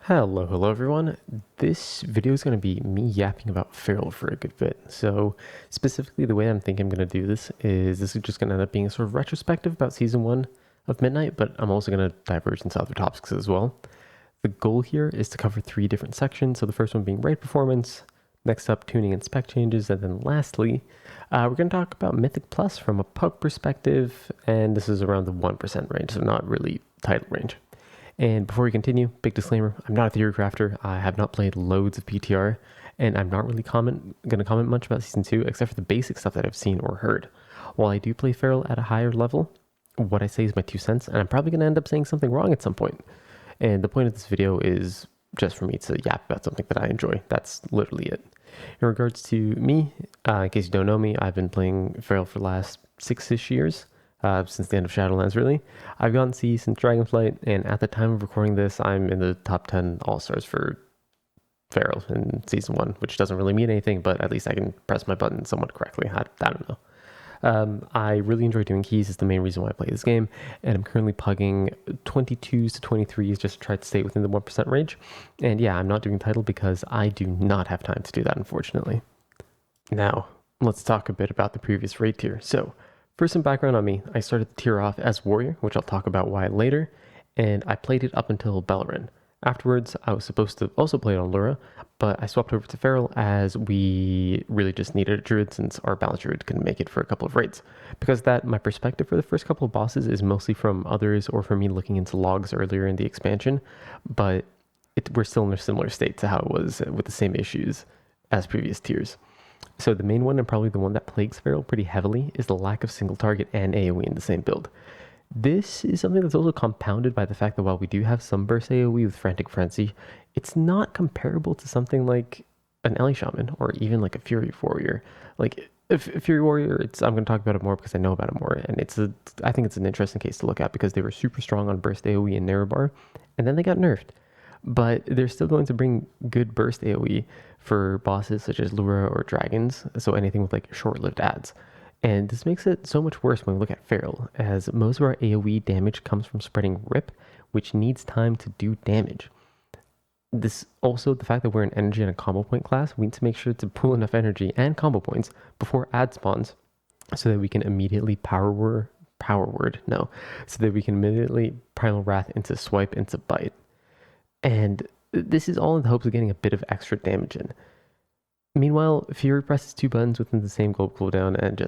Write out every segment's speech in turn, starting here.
Hello everyone. This video is going to be me yapping about Feral for a good bit. So specifically the way I'm thinking I'm going to do this is just going to end up being a sort of retrospective about Season 1 of Midnight, but I'm also going to diverge into other topics as well. The goal here is to cover 3 different sections. So the first one being raid performance, next up tuning and spec changes, and then lastly, we're going to talk about Mythic Plus from a pug perspective, and this is around the 1% range, so not really title range. And before we continue, big disclaimer, I'm not a theory crafter. I have not played loads of PTR, and I'm not really going to comment much about Season 2, except for the basic stuff that I've seen or heard. While I do play Feral at a higher level, what I say is my 2 cents, and I'm probably going to end up saying something wrong at some point. And the point of this video is just for me to yap about something that I enjoy. That's literally it. In regards to me, in case you don't know me, I've been playing Feral for the last 6-ish years. Since the end of Shadowlands, really. I've gotten C since Dragonflight, and at the time of recording this, I'm in the top 10 All-Stars for Feral in Season 1, which doesn't really mean anything, but at least I can press my button somewhat correctly. I don't know. I really enjoy doing keys. It's the main reason why I play this game, and I'm currently pugging 22s to 23s just to try to stay within the 1% range. And yeah, I'm not doing title because I do not have time to do that, unfortunately. Now, let's talk a bit about the previous raid tier. So, for some background on me, I started the tier off as Warrior, which I'll talk about why later, and I played it up until Beleren. Afterwards, I was supposed to also play it on Lura, but I swapped over to Feral as we really just needed a Druid since our balanced Druid couldn't make it for a couple of raids. Because of that, my perspective for the first couple of bosses is mostly from others or from me looking into logs earlier in the expansion, but we're still in a similar state to how it was with the same issues as previous tiers. So the main one, and probably the one that plagues Feral pretty heavily, is the lack of single target and AoE in the same build. This is something that's also compounded by the fact that while we do have some burst AoE with Frantic Frenzy, it's not comparable to something like an Ellie Shaman or even like a Fury Warrior. Like Fury Warrior, I'm going to talk about it more because I know about it more, and I think it's an interesting case to look at because they were super strong on burst AoE and narrow bar, and then they got nerfed. But they're still going to bring good burst AoE for bosses such as Lura or Dragons, so anything with like short-lived adds. And this makes it so much worse when we look at Feral, as most of our AoE damage comes from spreading Rip, which needs time to do damage. This also, the fact that we're an energy and a combo point class, we need to make sure to pool enough energy and combo points before add spawns so that we can immediately so that we can immediately Primal Wrath into Swipe into Bite. And this is all in the hopes of getting a bit of extra damage in. Meanwhile, Fury presses 2 buttons within the same gold cooldown and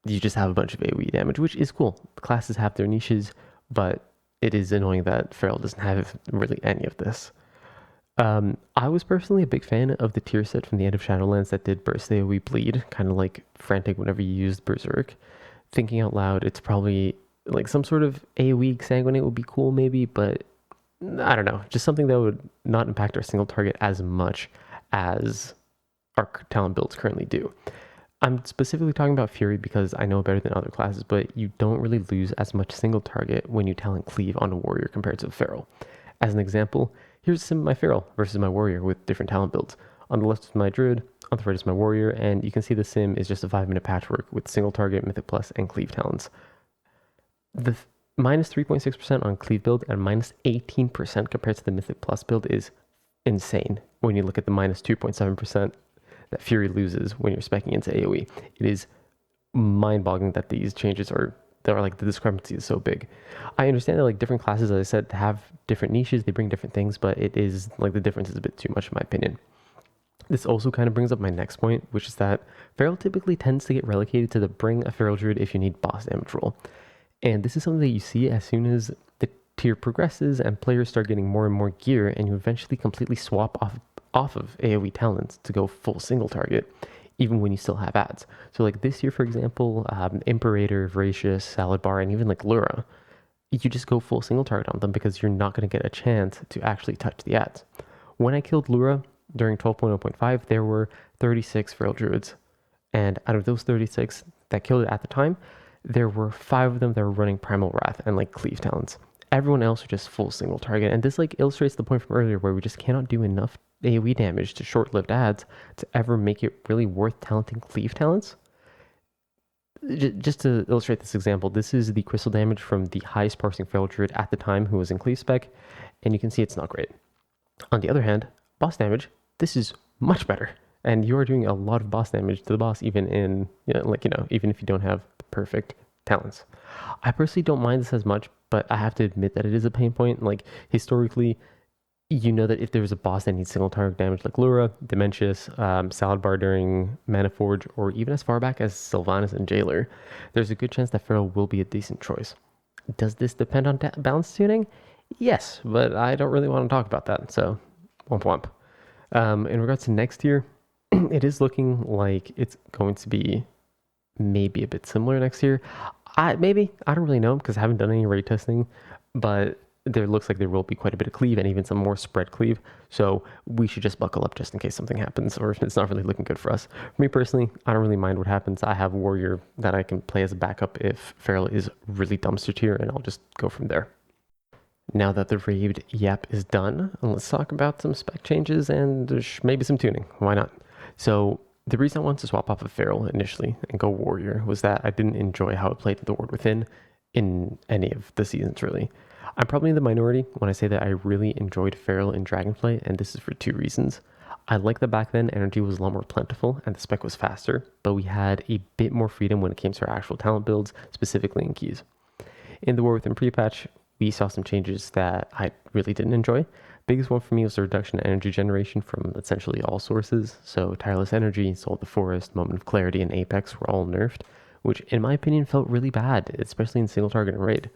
you just have a bunch of AoE damage, which is cool. The classes have their niches, but it is annoying that Feral doesn't have really any of this. I was personally a big fan of the tier set from the end of Shadowlands that did burst AoE bleed, kind of like Frantic whenever you used Berserk. Thinking out loud, it's probably like some sort of AoE Sanguinate would be cool maybe, but I don't know, just something that would not impact our single target as much as our talent builds currently do. I'm specifically talking about Fury because I know better than other classes, but you don't really lose as much single target when you talent cleave on a Warrior compared to a Feral. As an example, here's some of my Feral versus my Warrior with different talent builds. On the left is my Druid, on the right is my Warrior, and you can see the sim is just a 5-minute patchwork with single target, Mythic Plus, and cleave talents. The minus 3.6% on cleave build and minus 18% compared to the Mythic Plus build is insane when you look at the minus 2.7% that Fury loses when you're speccing into AoE. It is mind-boggling that these changes the discrepancy is so big. I understand that like different classes, as I said, have different niches, they bring different things, but it is like the difference is a bit too much in my opinion. This also kind of brings up my next point, which is that Feral typically tends to get relegated to the bring a Feral Druid if you need boss damage roll. And this is something that you see as soon as the tier progresses and players start getting more and more gear, and you eventually completely swap off of AoE talents to go full single target, even when you still have ads. So like this year, for example, Imperator, Voracious, Salad Bar, and even like Lura, you just go full single target on them because you're not going to get a chance to actually touch the ads. When I killed Lura during 12.0.5, there were 36 Feral Druids. And out of those 36 that killed it at the time, there were 5 of them that were running Primal Wrath and like cleave talents. Everyone else are just full single target, and this like illustrates the point from earlier where we just cannot do enough AoE damage to short-lived ads to ever make it really worth talenting cleave talents. Just to illustrate this example, this is the crystal damage from the highest parsing Feral Druid at the time who was in cleave spec, and you can see it's not great. On the other hand, boss damage, this is much better. And you are doing a lot of boss damage to the boss, even in, even if you don't have the perfect talents. I personally don't mind this as much, but I have to admit that it is a pain point. Like, historically, you know that if there was a boss that needs single target damage like Lura, Dementius, Salad Bar during Mana Forge, or even as far back as Sylvanas and Jailer, there's a good chance that Feral will be a decent choice. Does this depend on balance tuning? Yes, but I don't really want to talk about that, so womp womp. In regards to next year, it is looking like it's going to be maybe a bit similar next year. I don't really know because I haven't done any raid testing, but there looks like there will be quite a bit of cleave and even some more spread cleave. So we should just buckle up just in case something happens or if it's not really looking good for us. For me personally, I don't really mind what happens. I have Warrior that I can play as a backup if Feral is really dumpster tier, and I'll just go from there. Now that the raid Yap is done, let's talk about some spec changes and maybe some tuning. Why not? So the reason I wanted to swap off of Feral initially and go Warrior was that I didn't enjoy how it played the Ward Within in any of the seasons, really. I'm probably in the minority when I say that I really enjoyed Feral in Dragonflight, and this is for two reasons. I like that back then energy was a lot more plentiful and the spec was faster, but we had a bit more freedom when it came to our actual talent builds, specifically in keys. In the War Within pre-patch, we saw some changes that I really didn't enjoy. Biggest one for me was the reduction in energy generation from essentially all sources. So Tireless Energy, Soul of the Forest, Moment of Clarity, and Apex were all nerfed, which in my opinion felt really bad, especially in single target and raid.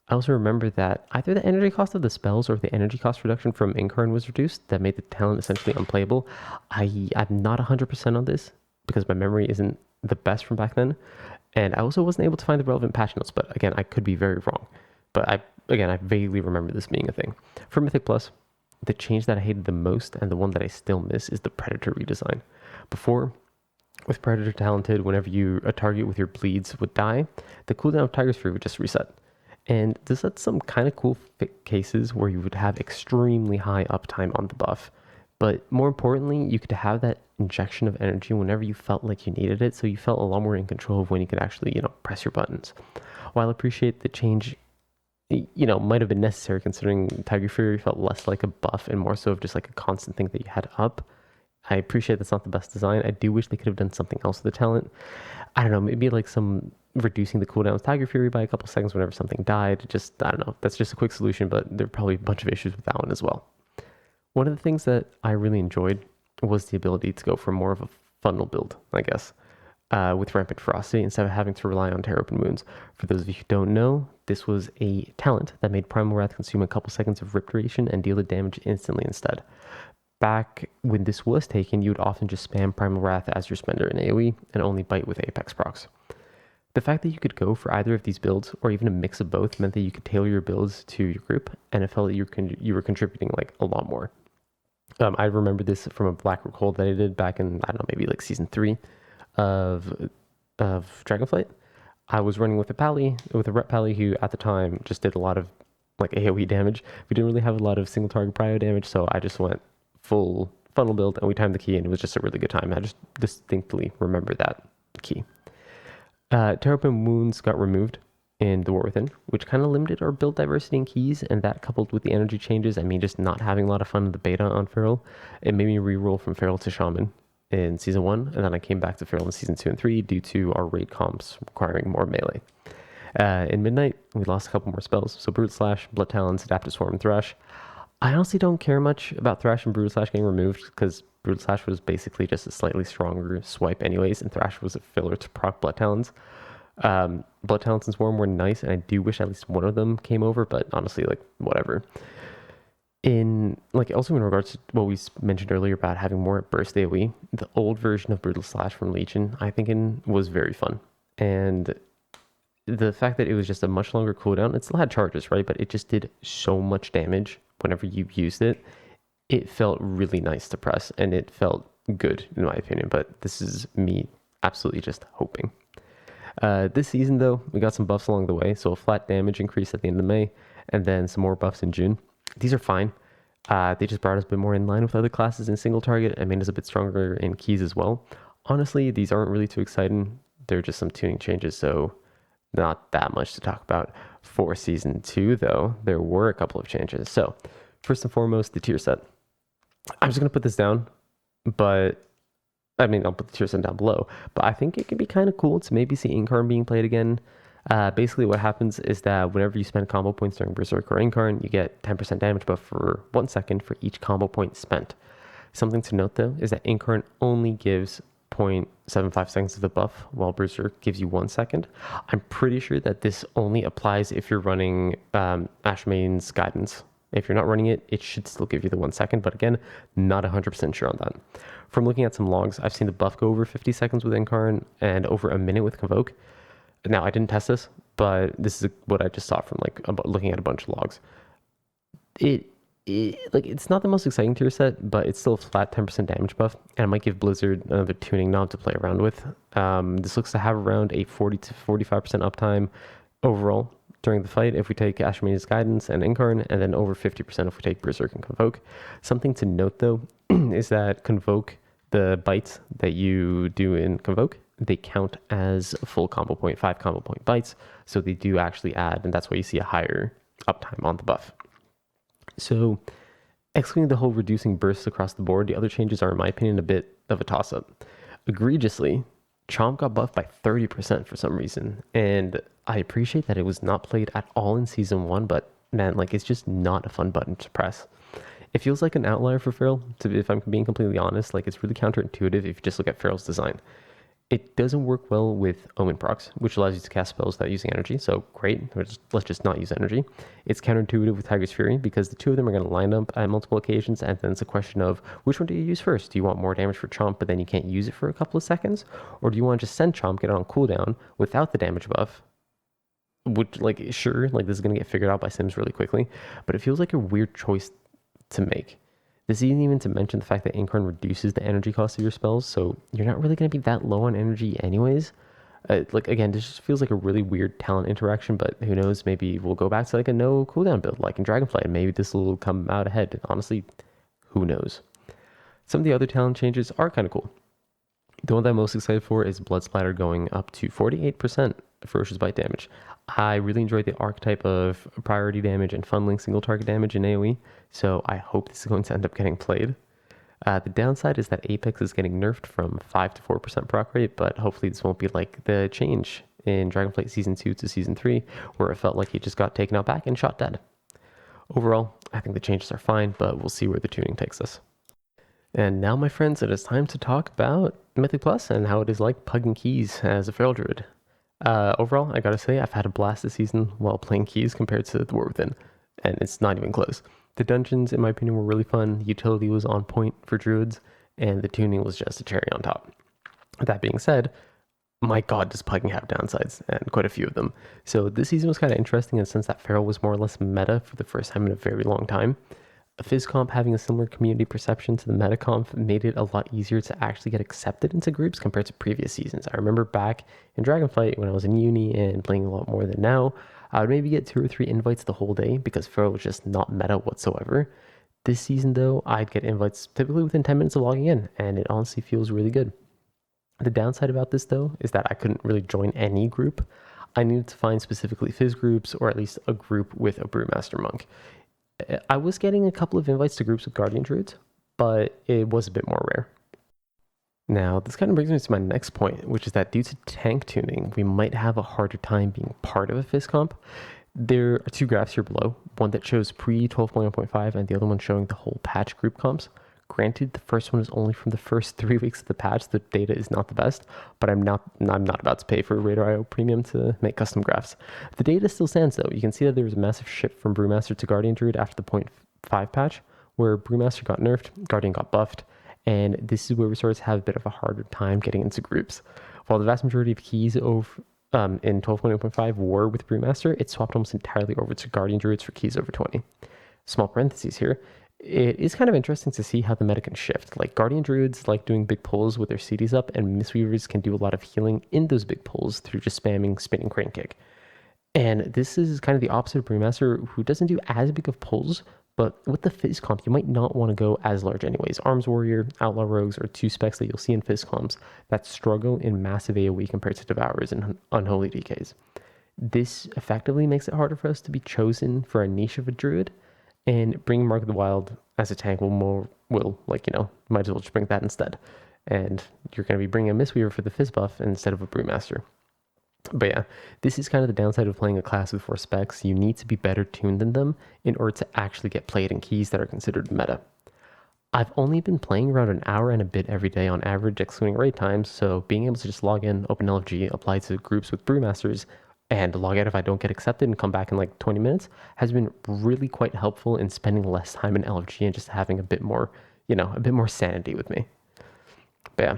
I also remember that either the energy cost of the spells or the energy cost reduction from Incarn was reduced that made the talent essentially unplayable. I'm not 100% on this because my memory isn't the best from back then. And I also wasn't able to find the relevant patch notes, but again, I could be very wrong. But I vaguely remember this being a thing. For Mythic Plus, the change that I hated the most and the one that I still miss is the Predator redesign. Before, with Predator Talented, whenever a target with your bleeds would die, the cooldown of Tiger's Fury would just reset. And this had some kind of cool cases where you would have extremely high uptime on the buff. But more importantly, you could have that injection of energy whenever you felt like you needed it, so you felt a lot more in control of when you could actually, press your buttons. While I appreciate the change, might have been necessary considering Tiger Fury felt less like a buff and more so of just like a constant thing that you had up. I appreciate that's not the best design. I do wish they could have done something else with the talent. I don't know, maybe like some reducing the cooldown of Tiger Fury by a couple seconds whenever something died. Just, I don't know, that's just a quick solution, but there are probably a bunch of issues with that one as well. One of the things that I really enjoyed was the ability to go for more of a funnel build, I guess, with Rampant Ferocity instead of having to rely on Tear Open Wounds. For those of you who don't know, this was a talent that made Primal Wrath consume a couple seconds of rip duration and deal the damage instantly instead. Back when this was taken, you would often just spam Primal Wrath as your spender in AoE and only bite with Apex procs. The fact that you could go for either of these builds or even a mix of both meant that you could tailor your builds to your group, and it felt that you were contributing like a lot more. I remember this from a Blackrock hold that I did back in, I don't know, maybe like season 3 of Dragonflight. I was running with a rep pally who at the time just did a lot of like AoE damage. We didn't really have a lot of single target prio damage, so I just went full funnel build and we timed the key and it was just a really good time. I just distinctly remember that key. Tear Open Wounds got removed in the War Within, which kind of limited our build diversity in keys, and that coupled with the energy changes, just not having a lot of fun in the beta on Feral, it made me re-roll from Feral to Shaman in Season 1, and then I came back to Feral in Season 2 and 3 due to our raid comps requiring more melee. In Midnight, we lost a couple more spells, so Brute Slash, Blood Talons, Adaptive Swarm, and Thrash. I honestly don't care much about Thrash and Brutal Slash getting removed because Brutal Slash was basically just a slightly stronger swipe anyways, and Thrash was a filler to proc Blood Talons. Blood Talons and Swarm were nice, and I do wish at least one of them came over, but honestly, like, whatever. Also in regards to what we mentioned earlier about having more burst AoE, the old version of Brutal Slash from Legion, I think was very fun. And the fact that it was just a much longer cooldown, it still had charges, right? But it just did so much damage whenever you used it. It felt really nice to press, and it felt good, in my opinion. But this is me absolutely just hoping. This season, though, we got some buffs along the way. So a flat damage increase at the end of May, and then some more buffs in June. These are fine. They just brought us a bit more in line with other classes in single target and made us a bit stronger in keys as well. Honestly, these aren't really too exciting. They're just some tuning changes, so not that much to talk about. For Season 2, though, there were a couple of changes. So, first and foremost, the tier set. I'm just going to put this down, but I mean, I'll put the tier set down below, but I think it could be kind of cool to maybe see Incarn being played again. Basically, what happens is that whenever you spend combo points during Berserk or Incarn, you get 10% damage buff for 1 second for each combo point spent. Something to note though is that Incarn only gives 0.75 seconds of the buff, while Berserk gives you 1 second. I'm pretty sure that this only applies if you're running Ashmane's Guidance. If you're not running it, it should still give you the 1 second, but again, not 100% sure on that. From looking at some logs, I've seen the buff go over 50 seconds with Incarn and over a minute with Convoke. Now, I didn't test this, but this is what I just saw from like looking at a bunch of logs. It's not the most exciting tier set, but it's still a flat 10% damage buff, and it might give Blizzard another tuning knob to play around with. This looks to have around a 40 to 45% uptime overall during the fight if we take Ashmane's Guidance and Incarn, and then over 50% if we take Berserk and Convoke. Something to note though is that Convoke, the bites that you do in Convoke, they count as a full combo point, 5 combo point bites, so they do actually add, and that's why you see a higher uptime on the buff. So, excluding the whole reducing bursts across the board, the other changes are, in my opinion, a bit of a toss-up. Egregiously, Chomp got buffed by 30% for some reason, and I appreciate that it was not played at all in Season 1, but man, like, it's just not a fun button to press. It feels like an outlier for Feral, if I'm being completely honest. Like, it's really counterintuitive if you just look at Feral's design. It doesn't work well with Omen procs, which allows you to cast spells without using energy, so great, let's just not use energy. It's counterintuitive with Tiger's Fury, because the two of them are going to line up at multiple occasions, and then it's a question of, which one do you use first? Do you want more damage for Chomp, but then you can't use it for a couple of seconds? Or do you want to just send Chomp, get it on cooldown, without the damage buff? Which, like, sure, like, this is going to get figured out by Sims really quickly, but it feels like a weird choice to make. This isn't even to mention the fact that Incarn reduces the energy cost of your spells, so you're not really going to be that low on energy anyways. Like, again, this just feels like a really weird talent interaction, but who knows, maybe we'll go back to like a no cooldown build like in Dragonflight, and maybe this will come out ahead. Honestly, who knows? Some of the other talent changes are kind of cool. The one that I'm most excited for is Blood Splatter going up to 48% ferocious bite damage. I really enjoyed the archetype of priority damage and funneling single target damage in AoE, so I hope this is going to end up getting played. The downside is that Apex is getting nerfed from 5 to 4% proc rate, but hopefully this won't be like the change in Dragonflight Season 2 to Season 3, where it felt like he just got taken out back and shot dead. Overall, I think the changes are fine, but we'll see where the tuning takes us. And now, my friends, it is time to talk about Mythic Plus and how it is like pugging keys as a Feral Druid. Overall, I gotta say, I've had a blast this season while playing keys compared to the War Within, and it's not even close. The dungeons, in my opinion, were really fun, the utility was on point for druids, and the tuning was just a cherry on top. That being said, my god, does pugging have downsides, and quite a few of them. So this season was kind of interesting in the sense that Feral was more or less meta for the first time in a very long time. FizzComp having a similar community perception to the MetaComp made it a lot easier to actually get accepted into groups compared to previous seasons. I remember back in Dragonflight when I was in uni and playing a lot more than now, I would maybe get 2 or 3 invites the whole day because Feral was just not meta whatsoever. This season though, I'd get invites typically within 10 minutes of logging in, and it honestly feels really good. The downside about this though is that I couldn't really join any group. I needed to find specifically Fizz groups, or at least a group with a Brewmaster Monk. I was getting a couple of invites to groups with Guardian Druids, but it was a bit more rare. Now, this kind of brings me to my next point, which is that due to tank tuning, we might have a harder time being part of a Fizz comp. There are 2 graphs here below, one that shows pre-12.1.5 and the other one showing the whole patch group comps. Granted, the first one is only from the first 3 weeks of the patch, the data is not the best, but I'm not about to pay for Radar.io Premium to make custom graphs. The data still stands though. You can see that there was a massive shift from Brewmaster to Guardian Druid after the 0.5 patch, where Brewmaster got nerfed, Guardian got buffed, and this is where we started to have a bit of a harder time getting into groups. While the vast majority of keys over in 12.0.5 were with Brewmaster, it swapped almost entirely over to Guardian Druids for keys over 20. Small parentheses here. It is kind of interesting to see how the meta can shift. Like, Guardian Druids like doing big pulls with their CDs up, and Mistweavers can do a lot of healing in those big pulls through just spamming Spinning Crane Kick. And this is kind of the opposite of Brewmaster, who doesn't do as big of pulls, but with the Fizz comp, you might not want to go as large anyways. Arms Warrior, Outlaw Rogues are 2 specs that you'll see in Fizz comps that struggle in massive AoE compared to Devourers and Unholy DKs. This effectively makes it harder for us to be chosen for a niche of a Druid, and bringing Mark of the Wild as a tank will like, might as well just bring that instead. And you're going to be bringing a Mistweaver for the Fizz buff instead of a Brewmaster. But yeah, this is kind of the downside of playing a class with 4 specs. You need to be better tuned than them in order to actually get played in keys that are considered meta. I've only been playing around an hour and a bit every day on average, excluding raid times, so being able to just log in, open LFG, apply to groups with Brewmasters, and log out if I don't get accepted and come back in like 20 minutes has been really quite helpful in spending less time in LFG and just having a bit more, a bit more sanity with me. But yeah,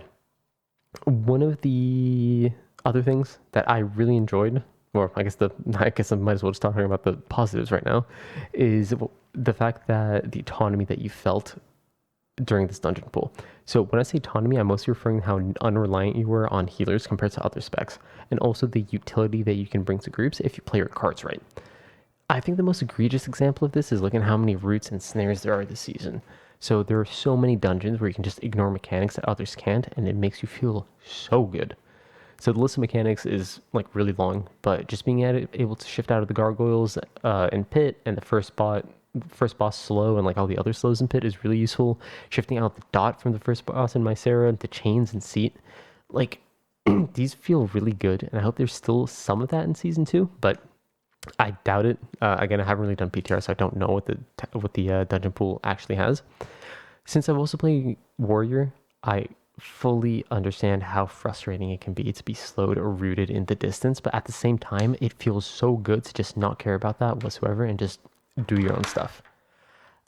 one of the other things that I really enjoyed, or I guess I might as well just talking about the positives right now, is the fact that the autonomy that you felt during this dungeon pool. So when I say autonomy, I'm mostly referring to how unreliant you were on healers compared to other specs, and also the utility that you can bring to groups if you play your cards right. I think the most egregious example of this is looking at how many roots and snares there are this season. So there are so many dungeons where you can just ignore mechanics that others can't, and it makes you feel so good. So the list of mechanics is like really long, but just being able to shift out of the gargoyles in pit and the first boss slow and like all the other slows in pit is really useful. Shifting out the dot from the first boss in Mycera into chains and seat, like these feel really good, and I hope there's still some of that in season 2, but I doubt it. Again, I haven't really done PTR, so I don't know what the dungeon pool actually has. Since I've also played Warrior, I fully understand how frustrating it can be to be slowed or rooted in the distance, but at the same time, it feels so good to just not care about that whatsoever and just do your own stuff.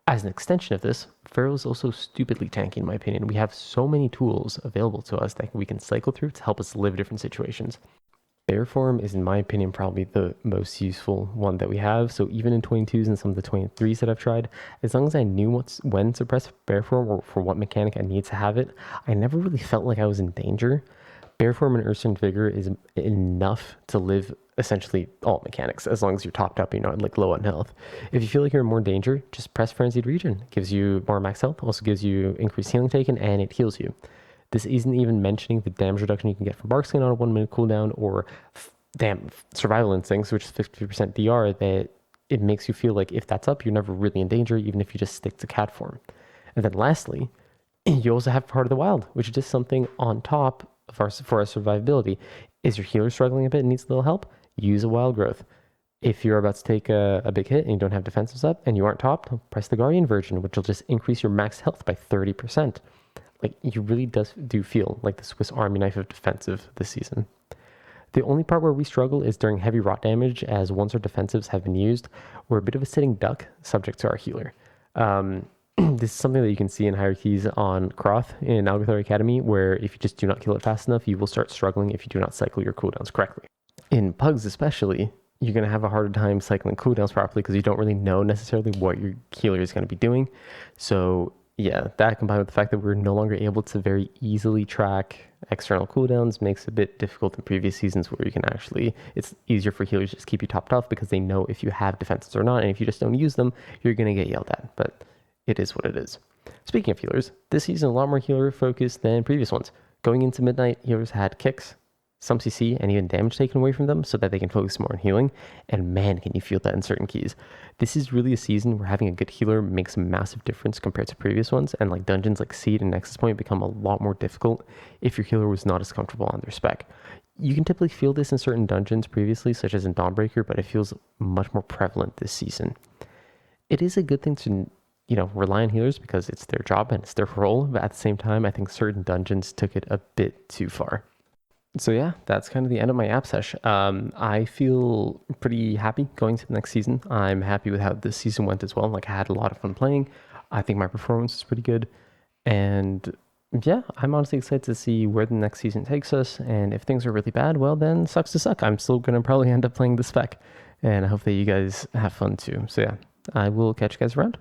As an extension of this, Feral is also stupidly tanky in my opinion. We have so many tools available to us that we can cycle through to help us live different situations. Bear form is, in my opinion, probably the most useful one that we have. So even in 22s and some of the 23s that I've tried, as long as I knew when to press bear form or for what mechanic I need to have it, I never really felt like I was in danger. Bear form and Earthstone Vigor is enough to live essentially all mechanics, as long as you're topped up, like low on health. If you feel like you're in more danger, just press Frenzied Regen. It gives you more max health, also gives you increased healing taken, and it heals you. This isn't even mentioning the damage reduction you can get from Bark Skin on a 1 minute cooldown, or Survival Instincts, which is 50% DR, that it makes you feel like if that's up, you're never really in danger, even if you just stick to cat form. And then lastly, you also have Part of the Wild, which is just something on top of for our survivability. Is your healer struggling a bit and needs a little help? Use a Wild Growth. If you're about to take a big hit and you don't have defensives up and you aren't topped, press the Guardian version, which will just increase your max health by 30%. Like, you really do feel like the Swiss Army knife of defensive this season. The only part where we struggle is during heavy rot damage, as once our defensives have been used, we're a bit of a sitting duck subject to our healer. This is something that you can see in hierarchies on Croth in Algothor Academy, where if you just do not kill it fast enough, you will start struggling if you do not cycle your cooldowns correctly. In Pugs especially, you're going to have a harder time cycling cooldowns properly because you don't really know necessarily what your healer is going to be doing. So yeah, that combined with the fact that we're no longer able to very easily track external cooldowns makes it a bit difficult in previous seasons, where you can it's easier for healers to just keep you topped off because they know if you have defenses or not, and if you just don't use them, you're going to get yelled at. But it is what it is. Speaking of healers, this season a lot more healer focused than previous ones. Going into Midnight, healers had kicks, some CC, and even damage taken away from them so that they can focus more on healing. And man, can you feel that in certain keys. This is really a season where having a good healer makes a massive difference compared to previous ones, and like dungeons like Seed and Nexus Point become a lot more difficult if your healer was not as comfortable on their spec. You can typically feel this in certain dungeons previously, such as in Dawnbreaker, but it feels much more prevalent this season. It is a good thing to rely on healers because it's their job and it's their role, but at the same time, I think certain dungeons took it a bit too far. So yeah, that's kind of the end of my Yap Sesh. I feel pretty happy going to the next season. I'm happy with how this season went as well. Like, I had a lot of fun playing. I think my performance was pretty good. And yeah, I'm honestly excited to see where the next season takes us. And if things are really bad, well then sucks to suck. I'm still going to probably end up playing the spec. And I hope that you guys have fun too. So yeah, I will catch you guys around.